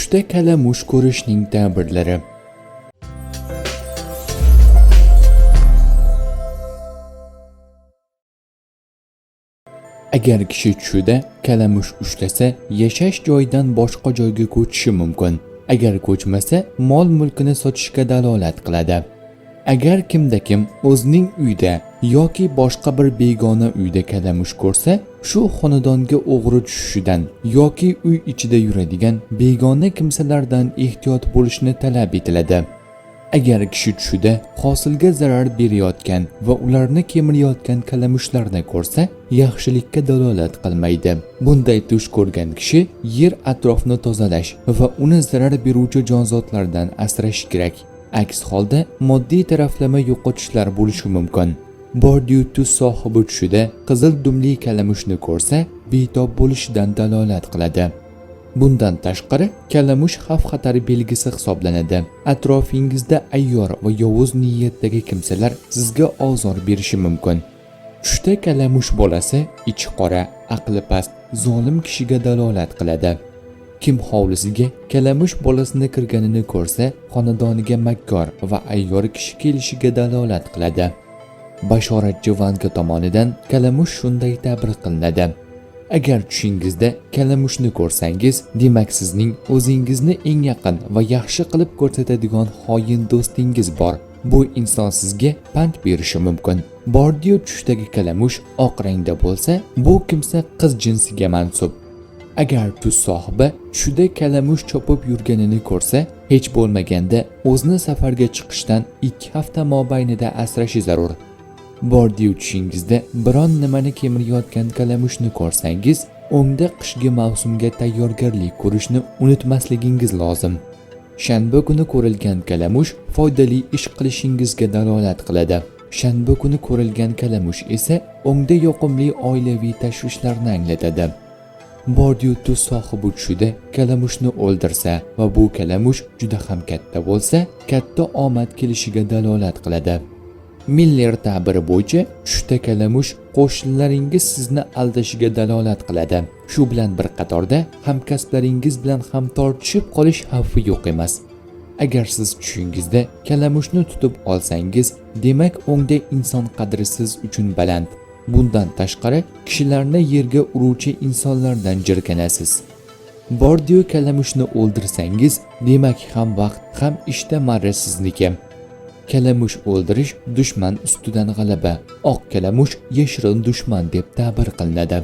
Tushda kalamush ko'rishning ta'birlari. Agar kishi tushida kalamush ushlasa, yashash joyidan boshqa joyga ko'chishi mumkin. Agar ko'chmasa, mol-mulkini sotishga dalolat qiladi. Agar kimda-kim o'zining uyida yoki boshqa bir begona uyda kalamush ko'rsa, shu xonadonga o'g'ri tushishidan yoki uy ichida yuradigan begona kimsalardan ehtiyot bo'lishni talab etiladi. Agar kishi tushida hosilga zarar berayotgan va ularni kemirayotgan kalamushlarni ko'rsa, yaxshilikka dalolat qilmaydi. Bunday tush ko'rgan kishi yer atrofini tozalash va uni zarar beruvchi jonzotlardan asrash kerak. Aks holda moddiy taraflama yo'qotishlar bo'lishi mumkin. Bordiyu tuz sohibi tushida qizil dumli kalamushni ko'rsa, betob bo'lishidan dalolat qiladi. Bundan tashqari, kalamush xavf-xatar belgisi hisoblanadi. Atrofingizda ayyor va yovuz niyatdagi kimsalar sizga ozor berishi mumkin. Tushda kalamush bolasi ichi qora, aqli past, zolim kishiga dalolat qiladi. Kim hovlisiga kalamush bolasini kirganini ko'rsa, xonadoniga makkor va ayyor kishi kelishiga dalolat qiladi. Bashoratchi Vanka tomonidan kalamush shunday ta'bir qilinadi. Agar tushingizda kalamushni ko'rsangiz, demak sizning o'zingizni eng yaqin va yaxshi qilib ko'rsatadigan xoin do'stingiz bor. Bu inson sizga pand berishi mumkin. Bordiyu tushdagi kalamush oq rangda bo'lsa, bu kimsa qiz jinsiga mansub. Agar tuz sohibi tushida kalamush chopib yurganini ko'rsa, hech bo'lmaganda o'zini safarga chiqishdan 2 hafta mobaynida asrashi zarur. Bordiyu tushingizda biron nimani kemirayotgan kalamushni ko'rsangiz, o'ngda qishgi mavsumga tayyorgarlik ko'rishni unutmasligingiz lozim. Shanba kuni ko'rilgan kalamush foydali ish qilishingizga dalolat qiladi. Shanba kuni ko'rilgan kalamush esa o'ngda yoqimli oilaviy tashvishlarni anglatadi. Bordiyu tuz sohibi tushida kalamushni o'ldirsa va bu kalamush juda ham katta bo'lsa, katta omad kelishiga dalolat qiladi. Miller ta'biri bo'yicha tushda kalamush qo'shnilaringiz sizni aldashiga dalolat qiladi. Shu bilan bir qatorda hamkasblaringiz bilan ham tortishib qolish xavfi yo'q emas. Agar siz tushingizda kalamushni tutib olsangiz, demak o'ngda inson qadri siz uchun baland. Bundan tashqari, kishilarni yerga uruvchi insonlardan jirkanasiz. Bordiyu kalamushni o'ldirsangiz, demak ham vaqt, ham ishda marra sizniki. Kalamush o'ldirish dushman ustidan g'alaba. Oq kalamush yashirin dushman deb ta'bir qilinadi.